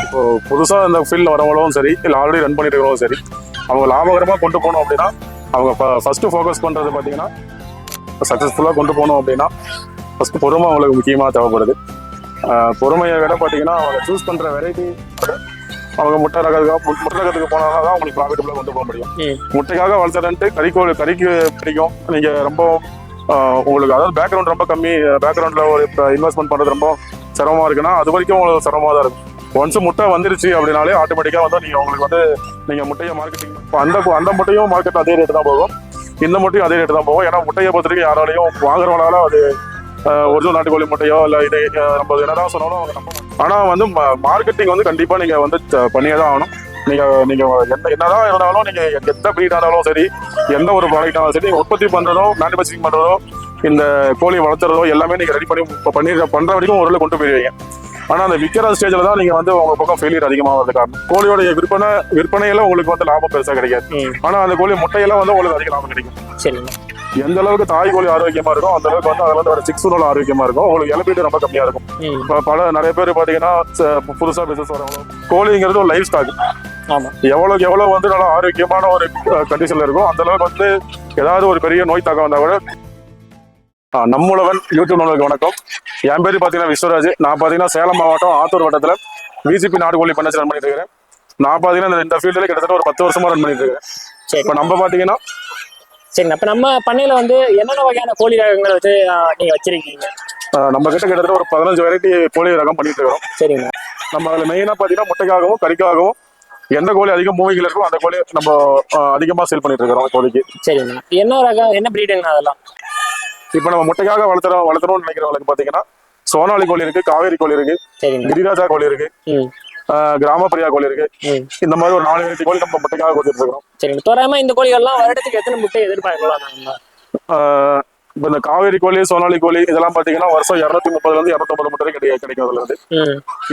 இப்போ புதுசாக இந்த ஃபீல்டில் வரவங்களும் சரி, இல்லை ஆல்ரெடி ரன் பண்ணிட்டு இருக்கிறவங்களும் சரி, அவங்க லாபகரமாக கொண்டு போகணும் அப்படின்னா அவங்க ஃபர்ஸ்ட் ஃபோக்கஸ் பண்ணுறது பார்த்தீங்கன்னா சக்ஸஸ்ஃபுல்லாக கொண்டு போகணும் அப்படின்னா ஃபர்ஸ்ட் பொறுமை அவங்களுக்கு முக்கியமாக தேவைப்படுது. பொறுமையை விட பார்த்தீங்கன்னா அவங்க சூஸ் பண்ணுற வெரைட்டி அவங்க முட்டை ரகத்துக்கு போனாலும் தான் அவங்களுக்கு ப்ராஃபிட்டபுளாக கொண்டு போக முடியும். முட்டைக்காக வளர்த்துறன்ட்டு கறிக்கு பிடிக்கும். நீங்கள் ரொம்ப உங்களுக்கு அதாவது பேக்ரவுண்ட் ரொம்ப கம்மி, பேக்ரவுண்டில் ஒரு இன்வெஸ்ட்மெண்ட் பண்ணுறது ரொம்ப சிரமமாக இருக்குன்னா அது வரைக்கும் உங்களுக்கு சிரமமாக தான் இருக்கும். ஒன்ஸ் முட்டை வந்துருச்சு அப்படின்னாலே ஆட்டோமேட்டிக்காக வந்து நீங்கள் உங்களுக்கு வந்து நீங்கள் முட்டையை மார்க்கெட்டிங் அந்த முட்டையும் மார்க்கெட் அதே ரேட்டு தான் போகும், இந்த முட்டையும் அதே ரேட்டு தான் போகும். ஏன்னா முட்டையை பொறுத்தவரைக்கும் யாராலையும் வாங்குறவங்களால அது ஒரிஜினல் நாட்டுக்கோழி முட்டையோ இல்லை இது நம்ம என்னதான் சொன்னாலும் அவங்க நம்ப மாட்டோம். ஆனால் வந்து மார்க்கெட்டிங் வந்து கண்டிப்பாக நீங்கள் வந்து பண்ணியே தான் ஆகணும். நீங்கள் என்னதான் இருந்தாலும் நீங்கள் எந்த ப்ரீட் ஆனாலும் சரி, எந்த ஒரு ப்ராடக்ட் ஆனாலும் சரி, உற்பத்தி பண்ணுறதோ மேனுஃபேக்சரிங் பண்ணுறதோ இந்த கோழி வளர்த்துறதோ எல்லாமே நீங்கள் ரெடி பண்ணுற வரைக்கும் ஒரு கொண்டு போயிருவீங்க. ஆனால் அந்த விற்கிற ஸ்டேஜில் தான் நீங்கள் வந்து உங்கள் பக்கம் ஃபெயிலியர் அதிகமாக வரது காரணம். கோழியோடைய விற்பனையில உங்களுக்கு வந்து லாபம் பெருசாக கிடைக்காது. ஆனால் அந்த கோழி முட்டையெல்லாம் வந்து உங்களுக்கு அதிக லாபம் கிடைக்கும். சரிங்க. எந்த அளவுக்கு தாய் கோழி ஆரோக்கியமா இருக்கும் அந்த அளவுக்கு வந்து அதுல வர சிக்ஸ் நூல் ஆரோக்கியமா இருக்கும். உங்களுக்கு இழப்பீடு ரொம்ப கம்மியா இருக்கும். நிறைய பேர் பாத்தீங்கன்னா புதுசா பிசினஸ் வரவங்க கோழிங்கிறது ஒரு லைஃப் ஸ்டாக். எவ்வளவுக்கு எவ்வளவு வந்து நல்லா ஆரோக்கியமான ஒரு கண்டிஷன்ல இருக்கும் அந்த அளவுக்கு வந்து ஏதாவது ஒரு பெரிய நோய் தாக்கம் வந்தா கூட. நம்முழவன் யூடியூப் நண்பர்களுக்கு வணக்கம். என் பேரு பாத்தீங்கன்னா விஸ்வராஜ். நான் பாத்தீங்கன்னா சேலம் மாவட்டம் ஆத்தூர் வட்டத்துல விஜிபி நாட்டுக்கோழி பண்ணை ரன் பண்ணிட்டு இருக்கிறேன். நான் பாத்தீங்கன்னா இந்த ஃபீல்டுல கிட்டத்தட்ட ஒரு 10 வருஷமா ரன் பண்ணிட்டு இருக்கேன். இப்ப நம்ம பாத்தீங்கன்னா சரிங்க. அப்ப நம்ம பண்ணையில வந்து என்னென்ன வகையான கோழி ரகங்கள் வச்சு நீங்க வச்சிருக்கீங்க? நம்ம கிட்டத்தட்ட ஒரு 15 வெரைட்டி கோழி ரகம் பண்ணிட்டு இருக்கோம். சரிங்க. நம்ம அதுல மெயினா பாத்தீங்கன்னா முட்டைக்காகவும் கறிக்காகவும் எந்த கோழி அதிகம் மூவிங்ல இருக்கோ அந்த கோழி நம்ம அதிகமா சேல் பண்ணிட்டு இருக்கிறோம் கோழிக்கு. சரிங்க. என்ன ரகம், என்ன பிரீடுங்க அதெல்லாம்? இப்ப நம்ம முட்டைக்காக வளர்த்துறோம்னு நினைக்கிறவங்களுக்கு பாத்தீங்கன்னா சோனாலி கோழி இருக்கு, காவேரி கோழி இருக்கு, கிரிராஜா கோழி இருக்கு, கிராமப்பிரியா கோழி இருக்கு. இந்த மாதிரி ஒரு 4 வெரைட்டி கோழி நம்ம முட்டைக்காக கொடுத்துட்டு இருக்கோம். சரிங்க. தோராயமா இந்த கோழிகள்லாம் வருடத்துக்கு எத்தனை முட்டை எதிர்பார்க்கலாம்? இப்ப இந்த காவேரி கோழி, சோனாலி கோழி இதெல்லாம் பாத்தீங்கன்னா வருஷம் 230 இருந்து 250 முட்டை கிடைக்கும் அதுல இருந்து.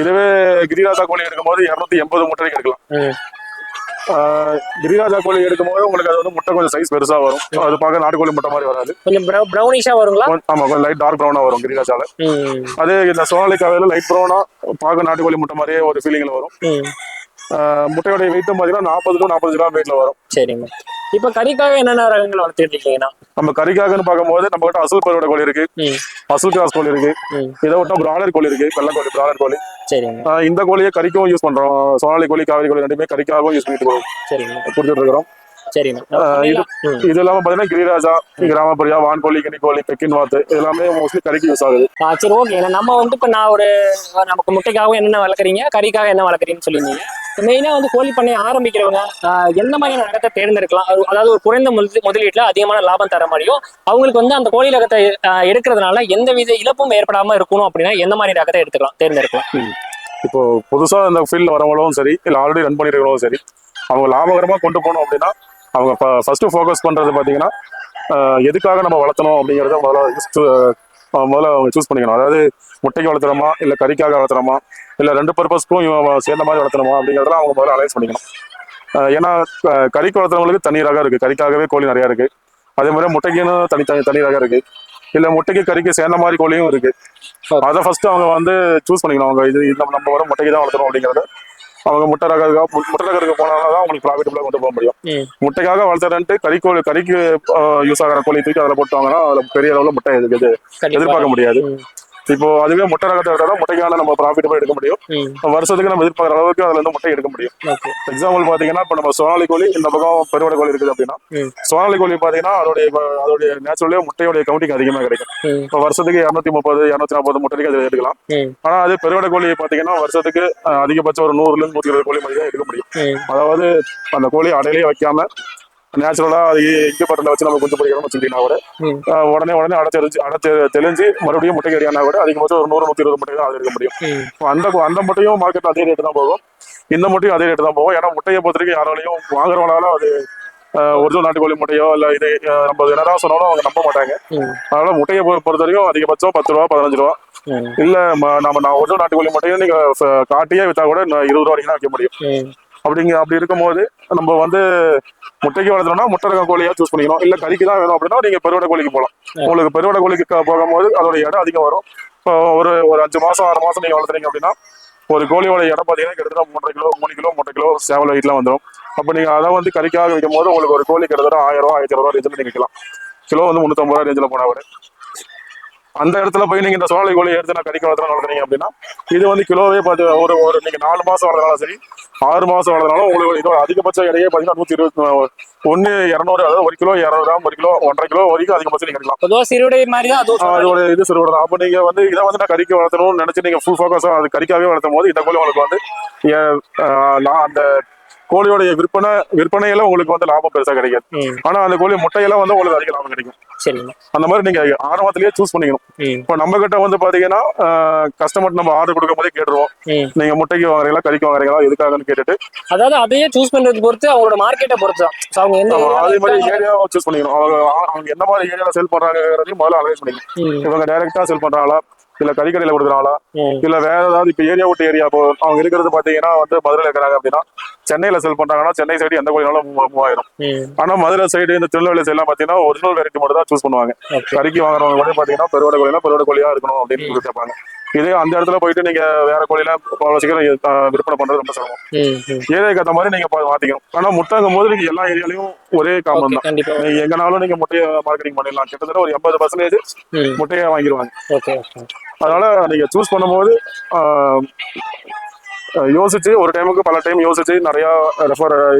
இதுவே கிரிராஜா கோழி எடுக்கும்போது 280 முட்டை கிடைக்கலாம். கிரிராஜா கோழி எடுக்கும்போது உங்களுக்கு அது வந்து முட்டை கொஞ்சம் சைஸ் பெருசா வரும். அது பார்க்க நாட்டுக்கோழி முட்டை மாதிரி வராது, கொஞ்சம் ப்ரௌனிஷா வருங்களா? ஆமா, கொஞ்சம் லைட் டார்க் ப்ரௌனா வரும் கிரிராஜால. அதே இந்த சோனாலி காவேரியில லைட் ப்ரௌனா பார்க்க நாட்டுக்கோழி முட்டை மாதிரியே ஒரு ஃபீலிங்ல வரும். முட்டையோட வெயிட்டும் பாத்தீங்கன்னா 40 to 45 கிராம் வெயிட்ல வரும். சரிங்க. இப்ப கறிக்காக என்னென்ன ரகங்கள் வளர்த்துட்டு இருக்கீங்கன்னா? நம்ம கறிக்காகன்னு பார்க்கும்போது நம்ம கிட்ட அசல் பருவட கோழி இருக்கு, அசல் கிராஸ் கோழி இருக்கு, இதை விட்டா பிராய்லர் கோழி இருக்கு, வெள்ளை கோழி பிராய்லர் கோழி. சரிங்க. இந்த கோழியை கறிக்கும் யூஸ் பண்றோம். சோனாலி கோழி, காவிரி கோழி ரெண்டுமே கறிக்காகவும் யூஸ் பண்ணிட்டு கொடுத்துட்டு இருக்கிறோம். சரிங்க. இது இல்லாம பாத்தீங்கன்னா கிரிராஜா, கிராமப்பிரியா, வான்கோழி, கினிக்கோழி, பெக்கின் வாத்து எல்லாமே மோஸ்ட்லி கறிக்கு யூஸ் ஆகுது. சரி, ஓகே. நம்ம வந்து இப்ப நான் நமக்கு முட்டைக்காகவும் என்னென்ன வளர்க்குறீங்க, கறிக்காக என்ன வளர்க்குறீங்கன்னு சொல்லியிருந்தீங்க. மெயினா வந்து கோழி பண்ணையை ஆரம்பிக்கிறவங்க எந்த மாதிரியான ரகத்தை தேர்ந்தெடுக்கலாம்? அதாவது ஒரு குறைந்த முதலீட்டுல அதிகமான லாபம் தர மாதிரியும் அவங்களுக்கு வந்து அந்த கோழி ரகத்தை எடுக்கிறதுனால எந்த வித இழப்பும் ஏற்படாம இருக்கணும் அப்படின்னா எந்த மாதிரி ரகத்தை தேர்ந்தெடுக்கலாம்? இப்போ புதுசா இந்த ஃபீல்ட்ல வரவங்களும் சரி, இல்லை ஆல்ரெடி ரன் பண்ணிட்டு இருக்கிறவங்களும் சரி, அவங்க லாபகரமா கொண்டு போகணும் அப்படின்னா அவங்க ஃபர்ஸ்ட் ஃபோக்கஸ் பண்றது பாத்தீங்கன்னா எதுக்காக நம்ம வளர்த்தணும் அப்படிங்கறத முதல்ல அவங்க சூஸ் பண்ணிக்கணும். அதாவது முட்டைக்கு வளர்த்துறோமா, இல்லை கறிக்காக வளர்த்துறோமா, இல்லை 2 பர்பஸ்க்கும் சேர்ந்த மாதிரி வளர்த்தணுமா அப்படிங்கிறதெல்லாம் அவங்க முதல்ல அலைன்ஸ் பண்ணிக்கணும். ஏன்னா கறிக்கு வளர்த்துறவங்களுக்கு தனி ரகம் இருக்கு, கறிக்காகவே கோழி நிறைய இருக்கு. அதே மாதிரி முட்டைக்குன்னு தனி ரகம் இருக்கு, இல்லை முட்டைக்கு கறிக்கு சேர்ந்த மாதிரி கோழியும் இருக்கு. அதை ஃபர்ஸ்ட் அவங்க வந்து சூஸ் பண்ணிக்கணும். அவங்க இது நம்ம வர முட்டைக்கு தான் வளர்த்துறோம் அப்படிங்கிறத அவங்க முட்டை ரகத்துக்கு போனால்தான் அவங்களுக்கு ப்ராஃபிட்டபுளாக கொண்டு போக முடியும். முட்டைக்காக வளர்த்துறன்ட்டு கறிக்கு யூஸ் ஆகிற கோழி தூக்கி அதில் போட்டுவாங்கன்னா அதில் பெரிய அளவில் முட்டை எதிர்பார்க்க முடியாது. இப்போ அதுவே முட்டை ரகத்தை எடுத்தாலும் முட்டைக்கான நம்ம ப்ராஃபிட்டபுளாக எடுக்க முடியும். வருஷத்துக்கு நம்ம எதிர்பார்க்குற அளவுக்கு அதுல இருந்து முட்டை எடுக்க முடியும். எக்ஸாம்பிள் பாத்தீங்கன்னா இப்போ நம்ம சோனாலி கோழி, இந்த பக்கம் பெருவடை கோழி இருக்குது அப்படின்னா சோனாலி கோழி பாத்தீங்கன்னா அதோடைய நேச்சுரலே முட்டையோடைய கவுண்டிங் அதிகமாக கிடைக்கும். இப்போ வருஷத்துக்கு 230 240 முட்டைக்கு அதை எடுக்கலாம். ஆனா அது பெருவடை கோழி பாத்தீங்கன்னா வருஷத்துக்கு அதிகபட்சம் ஒரு 100 இருந்து 120 கோழி மாதிரி தான் எடுக்க முடியும். அதாவது அந்த கோழி அடையிலேயே வைக்காம நேச்சுரலா அது இங்கப்பட்டில் வச்சு நம்ம குஞ்சு பொறிக்கணும்னு வச்சுக்கிட்டீங்கன்னா கூட உடனே அடை தெளிஞ்சு மறுபடியும் முட்டை கறியானா கூட அதிகபட்சம் ஒரு 100 120 முட்டை தான் அது எடுக்க முடியும். அந்த முட்டையும் மார்க்கெட் அதே ரேட்டு தான் போகும், இந்த முட்டையும் அதே ரேட்டு தான் போகும். ஏன்னா முட்டையை பொறுத்த வரைக்கும் யாராலையும் வாங்குறவங்களால அது ஒரிஜினல் நாட்டுக்கோழி முட்டையோ இல்லை இது நம்ம என்னதான் சொன்னாலும் அவங்க நம்ப மாட்டாங்க. அதனால முட்டையை பொறுத்த வரைக்கும் அதிகபட்சம் 10 ரூபா 15 ரூபா, இல்ல நான் ஒரிஜினல் நாட்டுக்கோழி முட்டையும் நீங்க காட்டியே வித்தா கூட 20 ரூபா வரைக்கும் தான் வைக்க முடியும். அப்படி இருக்கும்போது நம்ம வந்து முட்டைக்கு வளர்த்தோம்னா முட்டை ரக கோழியா சூஸ் பண்ணிக்கணும். இல்ல கறிக்கு தான் வேணும் அப்படின்னா நீங்க பெருவடை கோழிக்கு போகலாம். உங்களுக்கு பெருவடை கோழிக்கு போகும்போது அதோட இடம் அதிகம் வரும். இப்போ ஒரு 5 மாசம் 6 மாசம் நீங்க வளர்த்துறீங்க அப்படின்னா ஒரு கோழியோட இடம் பார்த்தீங்கன்னா கிட்டத்தட்ட 3 கிலோ சேவல் வெயிட்லாம் வந்துடும். அப்போ நீங்க அதை வந்து கறிக்காக விற்கும் போது உங்களுக்கு ஒரு கோழி கிட்டத்தட்ட 1000 1020 ரேஞ்சில் நீங்க விற்கலாம். கிலோ வந்து 350 ரேஞ்சில் போனா கூட அந்த இடத்துல போய் நீங்க இந்த சோழை கோழி எடுத்து நான் கறிக்க வளர்த்துறீங்க அப்படின்னா இது வந்து கிலோவே பார்த்து ஒரு நீங்க 4 மாசம் வளர்ந்தாலும் சரி 6 மாசம் வளர்ந்தாலும் உங்களுக்கு இதோட அதிகபட்ச எடையே பார்த்தீங்கன்னா 120 200 அதாவது 1 கிலோ 200 கிராம் 1 கிலோ 1.5 கிலோ வரைக்கும் அதிகபட்சம் நீங்க எடுக்கலாம். பொதுவாக சிறுவிடை மாதிரி தான் அதுவும் அதோட இது சிறுவிடை தான். அப்போ நீங்க வந்து இதை வந்து நான் கறிக்க வளர்த்தணும்னு நினைச்சு நீங்க ஃபுல் ஃபோக்கஸா அது கறிக்காகவே வளர்த்தும் போது இந்த கோழி உங்களுக்கு வந்து அந்த கோழியோடைய விற்பனையில உங்களுக்கு வந்து லாபம் பெருசா கிடைக்காது. ஆனா அந்த கோழி முட்டையெல்லாம் வந்து உங்களுக்கு அதிக லாபம் கிடைக்கும். அந்த மாதிரி நீங்க ஆரம்பத்திலேயே சூஸ் பண்ணிக்கணும். இப்ப நம்ம கிட்ட வந்து பாத்தீங்கன்னா கஸ்டமர் நம்ம ஆர்டர் கொடுக்கும் போதே கேட்டுருவோம், நீங்க முட்டைக்கு வாங்குறீங்களா கறிக்கு வாங்குறீங்களா எதுக்காகன்னு கேட்டுட்டு அதாவது அதையே சூஸ் பண்றது பொறுத்து அவங்களோட மார்க்கெட்டை பொறுத்து அவங்க எந்த அதே மாதிரி ஏரியாவை சூஸ் பண்ணிக்கணும். அவங்க என்ன மாதிரி ஏரியால செல் பண்றாங்கிறதையும் முதல்ல அனலைஸ் பண்ணிக்கணும். இவங்க டைரக்டா செல் பண்றாங்களா இல்ல கறிக்கடையில கொடுக்குறாங்களா இல்ல வேற ஏதாவது இப்ப ஏரியா விட்டு ஏரியா இப்போ அவங்க இருக்கிறது பாத்தீங்கன்னா வந்து மதுரையில இருக்கிறாங்க அப்படின்னா சென்னையில செல் பண்றாங்கன்னா சென்னை சைடு எந்த கோழினாலும் மூவாயிரும். ஆனா மதுரை சைடு இந்த திருநெல்வேலி சைடு எல்லாம் பாத்தீங்கன்னா ஒரிஜினல் வெரைட்டி மட்டும் தான் சூஸ் பண்ணுவாங்க. கறிக்கு வாங்குறவங்க வந்து பாத்தீங்கன்னா பெருவடை கோழியா இருக்கணும் அப்படின்னு கேட்பாங்க. இதே அந்த இடத்துல போயிட்டு நீங்க வேற கோழில அவ்வளவு சீக்கிரம் விற்பனை பண்றது ரொம்ப சிரமம். ஏரியாவுக்கு ஏற்ற மாதிரி நீங்க மாத்திக்கணும். ஆனா முட்டைங்கும் போது நீங்க எல்லா ஏரியாலையும் ஒரே காமன் தான். நீங்க எங்கனாலும் நீங்க முட்டையை மார்க்கெட்டிங் பண்ணிடலாம். கிட்டத்தட்ட ஒரு 80% முட்டையை வாங்கிடுவாங்க. அதனால நீங்க சூஸ் பண்ணும்போது யோசிச்சு ஒரு டைமுக்கு பல டைம் யோசிச்சு நிறைய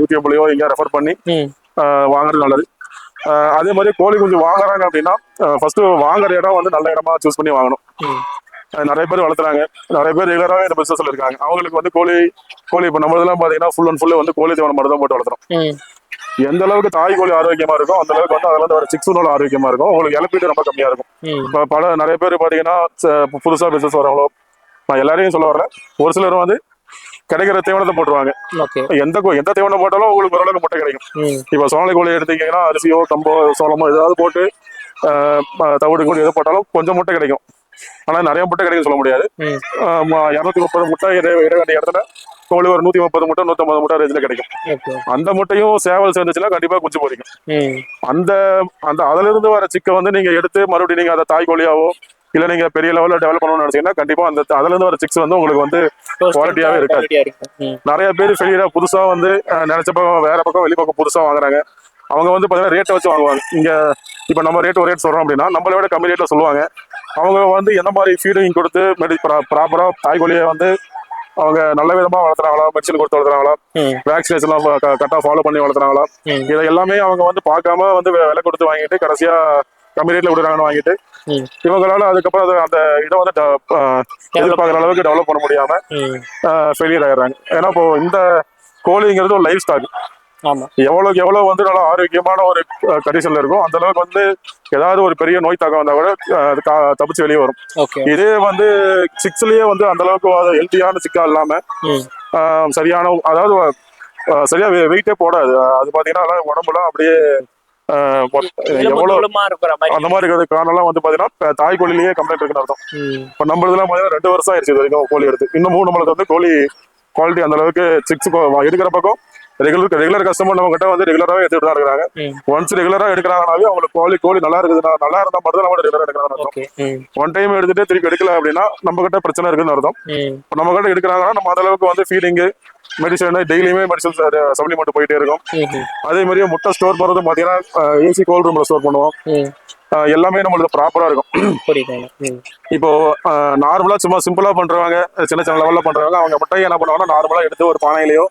யூடியூப்லயோ எங்கேயா ரெஃபர் பண்ணி வாங்குறது நல்லது. அதே மாதிரி கோழி குஞ்சு வாங்குறாங்க அப்படின்னா ஃபர்ஸ்ட் வாங்குற இடம் வந்து நல்ல இடமா சூஸ் பண்ணி வாங்கணும். நிறைய பேர் வளர்த்துறாங்க, நிறைய பேர் ரெகுலராக இந்த பிசினஸ்ல இருக்காங்க. அவங்களுக்கு வந்து கோழி இப்போ நம்ம இதெல்லாம் பாத்தீங்கன்னா ஃபுல் அண்ட் ஃபுல் வந்து கோழி தீவனம் மட்டும் தான் போட்டு வளர்த்துறோம். எந்த அளவுக்கு தாய் கோழி ஆரோக்கியமா இருக்கும் அந்த அளவுக்கு வந்து அதுல இருந்து வர சிக்ஸ் நூல் ஆரோக்கியமா இருக்கும். உங்களுக்கு இழப்பீடு ரொம்ப கம்மியா இருக்கும். இப்போ நிறைய பேர் பாத்தீங்கன்னா புதுசா பிசினஸ் வரவங்களோ நான் எல்லாரையும் சொல்ல வரல, ஒரு சிலர் வந்து கிடைக்கிற தீவனத்தை போட்டுருவாங்க. எந்த தீவனம் போட்டாலும் உங்களுக்கு ஓரளவுக்கு முட்டை கிடைக்கும். இப்ப சோழ கோழி எடுத்தீங்கன்னா அரிசியோ கம்போ சோளமோ ஏதாவது போட்டு தவிடு கோழி எது போட்டாலும் கொஞ்சம் முட்டை கிடைக்கும். ஆனா நிறைய முட்டை கிடைக்கும் சொல்ல முடியாது. 230 முட்டை இட வேண்டிய இடத்துல கோழி ஒரு 130 முட்டை 150 முட்டை ரேஞ்சில கிடைக்கும். அந்த முட்டையும் சேவல் சேர்ந்துச்சுன்னா கண்டிப்பா குஞ்சு பொரிக்கும். அந்த அதுல இருந்து வர சிக்கை வந்து நீங்க எடுத்து மறுபடியும் நீங்க அதை தாய் கோழியாவோ இல்ல நீங்க பெரிய லெவல்ல டெவலப் பண்ணணும்னு நினைச்சீங்கன்னா கண்டிப்பா அதுல இருந்து வர சிக்ஸ் வந்து உங்களுக்கு வந்து குவாலிட்டியாவே இருக்காது. நிறைய பேர் ஃபெயிலியரா புதுசா வந்து நினைச்ச பக்கம் வேற பக்கம் வெளி பக்கம் புதுசா வாங்குறாங்க. அவங்க வந்து பாத்தீங்கன்னா ரேட்டை வச்சு வாங்குவாங்க. இங்க இப்ப நம்ம ஒரு ரேட் சொல்றோம் அப்படின்னா நம்மளை விட கம்மி ரேட்ல சொல்லுவாங்க. அவங்க வந்து எந்த மாதிரி ஃபீடிங் கொடுத்து ப்ராப்பரா தாய்கொழியை வந்து அவங்க நல்ல விதமா வளர்த்துறாங்களா, மெடிசன் கொடுத்து வளர்த்துறாங்களா, வேக்சினேஷன் எல்லாம் கரெக்டா ஃபாலோ பண்ணி வளர்த்துறாங்களா, இதை எல்லாமே அவங்க வந்து பார்க்காம வந்து விலை கொடுத்து வாங்கிட்டு கடைசியா கம்மி ரேட்ல விடுறாங்கன்னு வாங்கிட்டு இவங்களால அதுக்கப்புறம் அந்த இதை வந்து எதிர்பார்க்குற அளவுக்கு டெவலப் பண்ண முடியாம ஃபெயிலியர் ஆயிடுறாங்க. ஏன்னா இப்போ இந்த கோழிங்கிறது ஒரு லைஃப் ஸ்டாக். எவ்வளவுக்கு எவ்வளவு வந்து நல்லா ஆரோக்கியமான ஒரு கண்டிஷன்ல இருக்கும் அந்த அளவுக்கு வந்து ஏதாவது ஒரு பெரிய நோய் தாக்கம் வந்தா கூட அது தப்பிச்சு வெளியே வரும். இதே வந்து சிக்ஸ்லயே வந்து அந்த அளவுக்கு ஹெல்த்தியான சிக்கா இல்லாம சரியான அதாவது சரியா வெயிட்டே போடாது. அது பாத்தீங்கன்னா உடம்புல அப்படியே எவ்வளவு அந்த மாதிரி இருக்கிறது காரணம் வந்து பாத்தீங்கன்னா தாய் கோழிலேயே கம்ப்ளைண்ட் இருக்குன்னு அர்த்தம். இப்ப நம்மளதுலாம் பாத்தீங்கன்னா 2 வருஷம் ஆயிடுச்சு வரைக்கும் கோழி எடுத்து. இன்னமும் நம்மளுக்கு வந்து கோழி குவாலிட்டி அந்த அளவுக்கு சிக்ஸ் எடுக்கிற பக்கம் ரெகுலர் கஸ்டமர் நம்ம கிட்ட வந்து ரெகுலராகவே எடுத்துட்டு தான் இருக்காங்க. ஒன்ஸ் ரெகுலரா எடுக்கிறாங்கனாவே அவங்களுக்கு கோழி நல்லா இருக்குதுன்னா நல்லா இருந்தா மட்டும் தான் நம்ம ரெகுலரா எடுக்கிறாங்க. ஒன் டைம் எடுத்துட்டு திருப்பி எடுக்கல அப்படின்னா நம்ம கிட்ட பிரச்சனை இருக்குன்னு அர்த்தம். நம்ம கிட்ட எடுக்கிறாங்கன்னா நம்ம அந்த அளவுக்கு வந்து ஃபீடிங்கு மெடிசன் டெய்லியுமே மெடிசன் சப்ளிமெண்ட் போயிட்டே இருக்கும். அதே மாதிரி முட்டை ஸ்டோர் பண்றது பாத்தீங்கன்னா ஏசி கோல்ட் ரூம்ல ஸ்டோர் பண்ணுவோம். எல்லாமே நம்மளுக்கு ப்ராப்பரா இருக்கும். இப்போ நார்மலா சும்மா சிம்பிளா பண்றவங்க சின்ன லெவல்ல பண்றவங்க அவங்க முட்டையை என்ன பண்ணுவாங்கன்னா நார்மலா எடுத்து ஒரு பானையிலயோ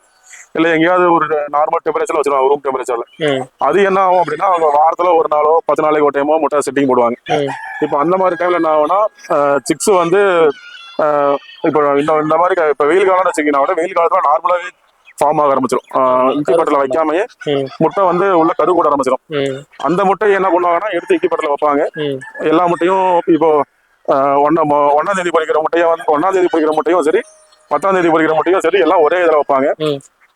இல்ல எங்கேயாவது ஒரு நார்மல் டெம்பரேச்சர்ல வச்சிருவாங்க, ரூம் டெம்பரேச்சர்ல. அது என்ன ஆகும் அப்படின்னா அவங்க வாரத்துல ஒரு நாளோ 10 நாளைக்கு ஒரு டைமோ முட்டை செட்டிங் போடுவாங்க. இப்போ அந்த மாதிரி டைம்ல என்ன ஆகும்னா சிக்ஸ் வந்து இப்போ இந்த மாதிரி இப்ப வெயில் காலம்னு வச்சுக்கிங்கன்னா வெயில் காலத்துல நார்மலாவே ஃபார்ம் ஆக ஆரம்பிச்சிடும். இன்குபேட்டர்ல வைக்காமயே முட்டை வந்து உள்ள கரு கூட ஆரம்பிச்சிடும். அந்த முட்டையை என்ன பண்ணுவாங்கன்னா எடுத்து இன்குபேட்டர்ல வைப்பாங்க. எல்லா முட்டையும் இப்போ 1ஆம் தேதி பொரிக்கிற முட்டையும் 1ஆம் தேதி பொரிக்கிற முட்டையும் சரி 10ஆம் தேதி பொரிக்கிற முட்டையும் சரி எல்லாம் ஒரே இதுல வைப்பாங்க.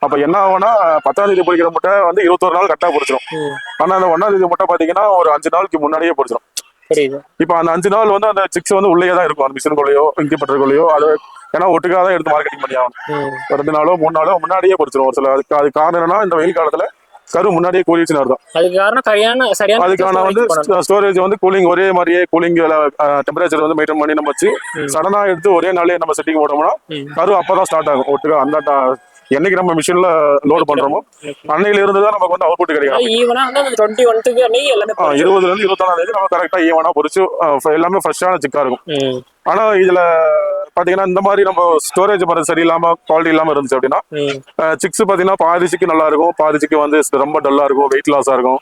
அப்ப என்ன ஆகும்னா 10ஆம் தேதி பொரிக்கிற முட்டை வந்து 21 நாள் கரெக்டா பொரிச்சிடும். ஆனா அந்த 1ஆம் தேதி முட்டை பாத்தீங்கன்னா ஒரு 5 நாளுக்கு முன்னாடியே பொரிச்சிடும். இப்ப அந்த 5 நாள் வந்து அந்த சிக்ஸ் வந்து உள்ளே தான் இருக்கும். அந்த மிஷின்குள்ளேயோ இன்குபேட்டருக்குள்ளேயோ அது ஏன்னா ஒட்டுக்காக தான் எடுத்து மார்க்கெட்டிங் பண்ணி ஆகணும். 2 நாளோ 3 நாளோ முன்னாடியே பொரிச்சிடும் ஒரு சில. அது காரணம் என்னன்னா இந்த வெயில் காலத்துல கரு முன்னாடியே கூலிச்சுன்னு அர்த்தம். அதுக்கு காரணம் சரியான அதுக்கான வந்து ஸ்டோரேஜ் வந்து கூலிங் ஒரே மாதிரியே கூலிங் டெம்பரேச்சர் வந்து மெயின்டைன் பண்ணி நம்ம வச்சு சடனா எடுத்து ஒரே நாளே நம்ம செட்டிங் போட்டோம்னா கரு அப்பதான் ஸ்டார்ட் ஆகும் ஒட்டுக்கா. அந்த என்னைக்கு நம்ம மிஷின்ல லோடு பண்றோமோ அன்னையில இருந்து தான் நமக்கு வந்து அவுட்புட் கிடைக்கும். ஈவனா வந்து 21 அன்னைக்கு எல்லாமே 20ல இருந்து 24 தேதி நம்ம கரெக்டா ஈவனா பொரிச்சு எல்லாமே ஃப்ரெஷ்ஷான சிக்கா இருக்கும். ஆனா இதுல பாத்தீங்கன்னா இந்த மாதிரி நம்ம ஸ்டோரேஜ் பண்ணது சரியில்லாம குவாலிட்டி இல்லாம இருந்துச்சு அப்படின்னா சிக்ஸ் பாத்தீங்கன்னா பாதி சிக்கு நல்லா இருக்கும், பாதி சிக்கு வந்து ரொம்ப டல்லா இருக்கும், வெயிட் லாஸா இருக்கும்.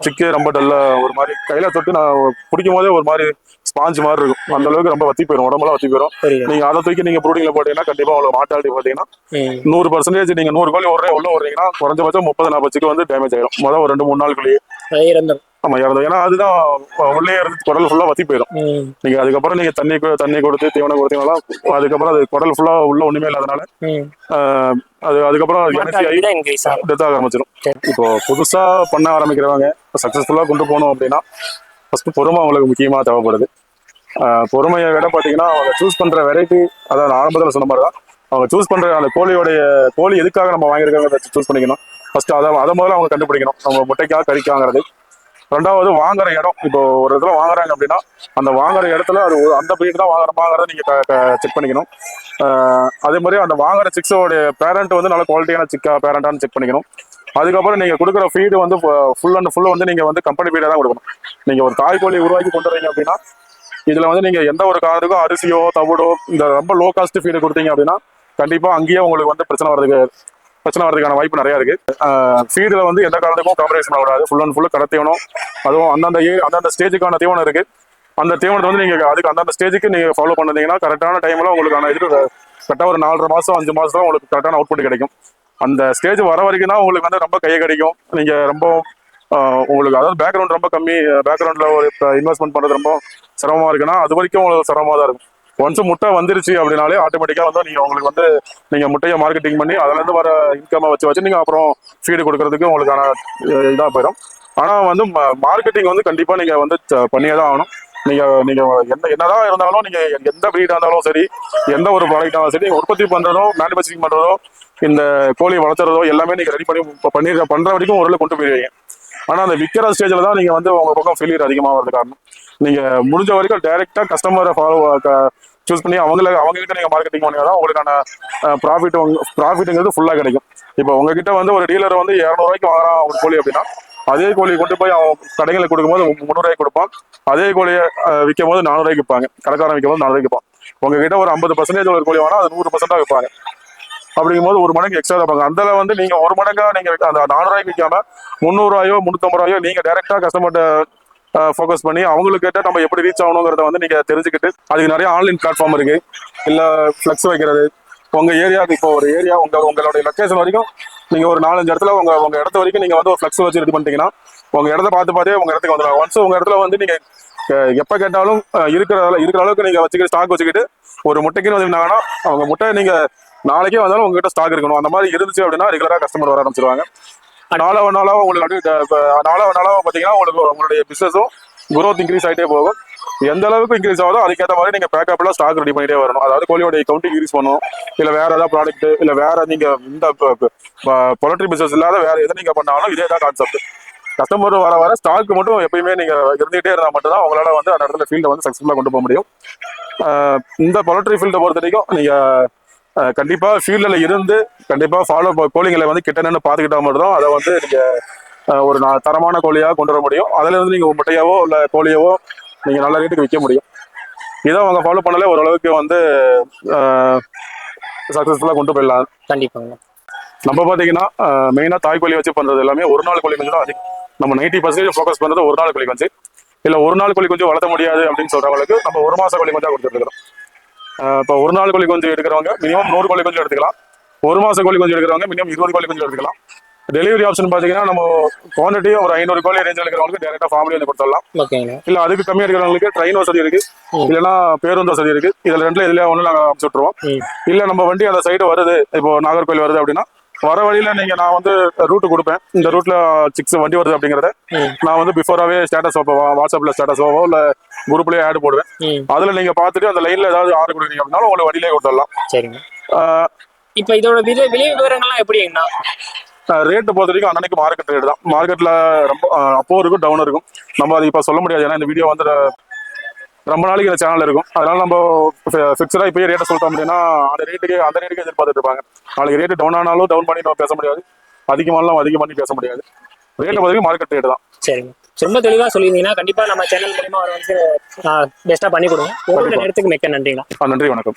சிக்கு ரொம்ப டல்லா ஒரு மாதிரி கையில தொட்டு நான் பிடிக்கும் போதே ஒரு மாதிரி ஸ்பாஞ்ச் மாதிரி இருக்கும். அந்த அளவுக்கு ரொம்ப வத்தி போயிடும், உடம்பெல்லாம் வத்தி போயிடும். நீங்க அதை தூக்கி நீங்க ப்ரூடிங்ல போட்டீங்கன்னா கண்டிப்பா உங்களுக்கு மார்டாலிட்டி பாத்தீங்கன்னா 100% நீங்க 100 கோழி உள்ள விடுறீங்கன்னா குறைஞ்சபட்சம் 30-40 சிக்கு வந்து டேமேஜ் ஆயிடும் முதல் ஒரு 2-3 நாளுக்குள்ளேயே. ஆமா இறந்தோம். ஏன்னா அதுதான் உள்ளே இருந்து குடல் ஃபுல்லா வத்தி போயிடும். நீங்க அதுக்கப்புறம் நீங்க தண்ணி கொடுத்து தீவனம் கொடுத்தீங்கன்னா அதுக்கப்புறம் அது குடல் ஃபுல்லா உள்ள ஒண்ணுமே இல்லாதனால அது அதுக்கப்புறம் டெத் ஆக ஆரம்பிச்சிடும். இப்போ புதுசா பண்ண ஆரம்பிக்கிறவங்க சக்சஸ்ஃபுல்லா கொண்டு போகணும் அப்படின்னா ஃபர்ஸ்ட் பொறுமை அவங்களுக்கு முக்கியமா தேவைப்படுது. பொறுமையை விட பாத்தீங்கன்னா அவங்க சூஸ் பண்ற வெரைட்டி, அதாவது ஆரம்பத்தில் சொன்ன மாதிரி தான் அவங்க சூஸ் பண்ற அந்த கோழி எதுக்காக நம்ம வாங்கியிருக்காங்க சூஸ் பண்ணிக்கணும். ஃபர்ஸ்ட் அதை முதல்ல அவங்க கண்டுபிடிக்கணும், அவங்க முட்டைக்காக கறிக்காங்கிறது. ரெண்டாவது வாங்குற இடம். இப்போ ஒரு இடத்துல வாங்குறாங்க அப்படின்னா அந்த வாங்குற இடத்துல அது அந்த பிரீட் தான் வாங்குறத நீங்க செக் பண்ணிக்கணும். அதே மாதிரி அந்த வாங்குற சிக்ஸோட பேரண்ட் வந்து நல்ல குவாலிட்டியான சிக்கா பேரண்டான்னு செக் பண்ணிக்கணும். அதுக்கப்புறம் நீங்க கொடுக்குற ஃபீடு வந்து ஃபுல் அண்ட் ஃபுல் வந்து நீங்க வந்து கம்பெனி ஃபீடா தான் கொடுக்கணும். நீங்க ஒரு தாய்க்கோழி உருவாக்கி கொண்டு வரீங்க அப்படின்னா இதுல வந்து நீங்க எந்த ஒரு காரணத்துக்கும் அரிசியோ தவிடோ இந்த ரொம்ப லோ காஸ்ட் ஃபீடு கொடுத்தீங்க அப்படின்னா கண்டிப்பா அங்கேயே உங்களுக்கு வந்து பிரச்சனை வரதுக்கான வாய்ப்பு நிறைய இருக்கு. ஃபீடுல வந்து எந்த காரணத்துக்கும் காம்ப்ரமைஸ் பண்ணக்கூடாது. ஃபுல் அண்ட் ஃபுல் கடை தீவனம், அதுவும் அந்தந்த ஸ்டேஜுக்கான தீவனம் இருக்கு. அந்த தீவனத்தை வந்து நீங்க அதுக்கு அந்தந்த ஸ்டேஜுக்கு நீங்க ஃபாலோ பண்ணீங்கன்னா கரெக்டான டைம்ல உங்களுக்கான இது கரெக்டாக ஒரு 4.5 மாசம் 5 மாசம் தான் உங்களுக்கு கரெக்டான அவுட்புட் கிடைக்கும். அந்த ஸ்டேஜ் வர வரைக்கும் தான் உங்களுக்கு வந்து ரொம்ப கையை கிடைக்கும். நீங்க ரொம்ப உங்களுக்கு அதாவது பேக்ரவுண்ட் ரொம்ப கம்மி, பேக்ரவுண்ட்ல ஒரு இன்வெஸ்ட்மெண்ட் பண்றது ரொம்ப சிரமமா இருக்குன்னா அது வரைக்கும் உங்களுக்கு சிரமமா தான் இருக்கும். ஒன்ஸ் முட்டை வந்துருச்சு அப்படின்னாலே ஆட்டோமேட்டிக்கா வந்து நீங்க உங்களுக்கு வந்து நீங்க முட்டையை மார்க்கெட்டிங் பண்ணி அதுல இருந்து வர இன்கம் வச்சு நீங்க அப்புறம் ஃபீடு கொடுக்கறதுக்கு உங்களுக்கான இதா போயிடும். ஆனா வந்து மார்க்கெட்டிங் வந்து கண்டிப்பா நீங்க வந்து பண்ணியே தான் ஆகணும். நீங்க என்னதான் இருந்தாலும் நீங்க எந்த பிரீடா இருந்தாலும் சரி, எந்த ஒரு ப்ராடக்டாலும் சரி, உற்பத்தி பண்றதோ மேனுபேக்சரிங் பண்றதோ இந்த கோழி வளர்த்துறதோ எல்லாமே நீங்க ரெடி பண்ற வரைக்கும் ஒரு கொண்டு போயிருவீங்க. ஆனா அந்த விற்கிற ஸ்டேஜ்ல தான் நீங்க வந்து உங்க பக்கம் ஃபெயிலியர் அதிகமாகிறது காரணம். நீங்க முடிஞ்ச வரைக்கும் டைரக்டா கஸ்டமரை சூஸ் பண்ணி அவங்ககிட்ட நீங்க மார்க்கெட்டிங் பண்ணீங்கன்னா உங்களுக்கான ப்ராஃபிட்ங்கிறது ஃபுல்லா கிடைக்கும். இப்போ உங்ககிட்ட வந்து ஒரு டீலர் வந்து 200 ரூபாய்க்கு வாங்குறான் ஒரு கோழி அப்படின்னா அதே கோழி கொண்டு போய் அவன் கடைகளை கொடுக்கும்போது 300 ரூபாய்க்கு கொடுப்பான். அதே கோழியை விற்கும் போது 400 ரூபாய்க்கு விற்பாங்க. கடைக்காரன் விற்கும் போது 400 ரூபாய்க்கு விற்பான். உங்ககிட்ட ஒரு 50% ஒரு கோழி வாங்கினா அது 100% விற்பாங்க. அப்படிங்கும்போது 1 மடங்கு எக்ஸ்ட்ரா இருப்பாங்க. அந்த வந்து நீங்க 1 மடங்கா நீங்க அந்த 400 ரூபாய்க்கு விற்காம 300 ரூபாயோ 350 ரூபாயோ நீங்க டைரக்டா கஸ்டமர்கிட்ட ஃபோக்கஸ் பண்ணி அவங்களுக்கு கேட்ட நம்ம எப்படி ரீச் ஆகணுங்கிறத வந்து நீங்க தெரிஞ்சுக்கிட்டு அதுக்கு நிறைய ஆன்லைன் பிளாட்ஃபார்ம் இருக்கு. இல்ல ஃபிளக்ஸ் வைக்கிறது உங்க ஏரியாவுக்கு, இப்போ ஒரு ஏரியா உங்களுடைய லொக்கேஷன் வரைக்கும் நீங்க ஒரு 4-5 இடத்துல உங்க இடத்து வரைக்கும் நீங்க வந்து ஒரு ஃபிளக்ஸ் வச்சு ரெடி பண்ணிட்டீங்கன்னா உங்க இடத்த பார்த்தே உங்க இடத்துக்கு வந்துடும். ஒன்ஸ் உங்க இடத்துல வந்து நீங்க எப்ப கேட்டாலும் இருக்கிற அளவுக்கு நீங்க வச்சுக்கிட்டு ஸ்டாக் வச்சுக்கிட்டு ஒரு முட்டைக்குன்னு வந்தீங்கன்னா அவங்க முட்டை நீங்க நாளைக்கே வந்தாலும் உங்ககிட்ட ஸ்டாக் இருக்கணும். அந்த மாதிரி இருந்துச்சு அப்படின்னா ரெகுலரா கஸ்டமர் வர ஆரம்பிச்சிருவாங்க. நாளாக உங்களுக்கு பாத்தீங்கன்னா உங்களுடைய பிசினஸும் குரோத் இன்க்ரீஸ் ஆகிட்டே போகும். எந்த அளவுக்கு இன்க்ரீஸ் ஆகுதோ அதுக்கேற்ற மாதிரி நீங்க பேக்கப்ல ஸ்டாக் ரெடி பண்ணிட்டே வரணும். அதாவது கோழியோட கவுண்ட் இன்க்ரீஸ் பண்ணணும். இல்ல வேற ஏதாவது ப்ராடக்ட் இல்ல வேற நீங்க இந்த பொலட்ரி பிசினஸ் இல்லாத வேற எதை நீங்க பண்ணாலும் இதே தான் கான்செப்ட். கஸ்டமர் வர ஸ்டாக் மட்டும் எப்பயுமே நீங்க இருந்துகிட்டே இருந்தா மட்டும் தான் உங்களால வந்து அந்த இடத்துல ஃபீல்டை வந்து சக்சஸ்ஃபுல்லா கொண்டு போக முடியும். இந்த பொலட்ரி ஃபீல்டை பொறுத்த வரைக்கும் நீங்க கண்டிப்பா ஃபீல்டில் இருந்து கண்டிப்பா கோழிங்களை வந்து கிட்ட நின்று பார்த்துக்கிட்டா மட்டும் தான் அதை வந்து நீங்க ஒரு தரமான கோழியாக கொண்டு வர முடியும். அதுல இருந்து நீங்க முட்டையாவோ இல்ல கோழியாவோ நீங்க நல்ல ரேட்டுக்கு விற்க முடியும். இதை அவங்க ஃபாலோ பண்ணாலே ஓரளவுக்கு வந்து சக்சஸ்ஃபுல்லா கொண்டு போயிடலாம். கண்டிப்பாங்க. நம்ம பாத்தீங்கன்னா மெயினா தாய்க்கோழி வச்சு பண்றது எல்லாமே ஒரு நாள் கோழி கொஞ்சம் அதிகம். நம்ம 90% ஃபோக்கஸ் பண்றது ஒரு நாள் கோழி கொஞ்சம் இல்ல ஒரு நாள் கோழி கொஞ்சம் வளர்த்த முடியாது அப்படின்னு சொல்றவங்களுக்கு நம்ம 1 மாச கோழி கொஞ்சம் கொடுத்துருக்கோம். இப்போ ஒரு நாள் கோழி கொஞ்சம் எடுக்கிறவங்க மினிமம் 100 கோழி கொஞ்சம் எடுத்துக்கலாம். 1 மாச கோழி கொஞ்சம் எடுக்கிறவங்க மினிமம் 20 கோழி கொஞ்சம் எடுத்துக்கலாம். டெலிவரி ஆப்ஷன் பாத்தீங்கன்னா நம்ம குவான்டிட்டி ஒரு 500 கோழி ரேஞ்சில் இருக்கிறவங்களுக்கு டேரக்டா ஃபார்ம்ல வந்து கொடுத்துடலாம். இல்ல அதுக்கு கம்மியா இருக்கிறவங்களுக்கு ட்ரெயின் வசதி இருக்கு, இல்லைன்னா பேருந்து வசதி இருக்கு. இதுல எதுலயா ஒண்ணு நாங்க அனுப்பிச்சு விட்டுருவோம். இல்ல நம்ம வண்டி அந்த சைடு வருது, இப்போ நாகர்கோவில் வருது அப்படின்னா வர வழியில நீங்க நான் வந்து ரூட் கொடுப்பேன். இந்த ரூட்ல சிக்ஸ் வண்டி வருது அப்படிங்கறத நான் வந்து பிஃபோராவே ஸ்டேட்டஸ் வாட்ஸ்அப்ல ஸ்டேட்டஸோ இல்ல குரூப்லயே ஆட் போடுவேன். அதுல நீங்க பாத்துட்டு அந்த லைன்ல ஏதாவது ஆர்டர் கொடுக்குறீங்க அப்படின்னா உங்களுக்கு வண்டியிலே கொடுத்துடலாம். சரிங்க. இப்ப இதோட விலை விவரங்கள்லாம் எப்படிங்கண்ணா? ரேட்டு பொறுத்த வரைக்கும் அன்னன்னைக்கு மார்க்கெட் ரேட் தான். மார்க்கெட்ல ரொம்ப அப்போ இருக்கும் டவுன் இருக்கும். நம்ம அது இப்போ சொல்ல முடியாது. ஏன்னா இந்த வீடியோ வந்து ரொம்ப நாளைக்கு இந்த சேனல் இருக்கும். அதனால நம்ம ஃபிக்ஸடா இப்போயே ரேட்டை சொல்லிட்டோம் அப்படின்னா அந்த ரேட்டுக்கு எதிர்பார்த்துட்டு இருப்பாங்க. நாளைக்கு ரேட்டு டவுன் ஆனாலும் டவுன் பண்ணி நம்ம பேச முடியாது, அதிகமானாலும் அதிகம் பண்ணி பேச முடியாது. ரேட்டை பொறுத்த வரைக்கும் மார்க்கெட் ரேட்டு தான். சரிங்க. ரொம்ப தெளிவா சொல்லியிருந்தீங்கன்னா கண்டிப்பா நம்ம சேனல் மூலியமா அவர் வந்து பெஸ்டா பண்ணி கொடுங்க. உங்களோட நேரத்துக்கு மிக்க நன்றிங்க. நன்றி, வணக்கம்.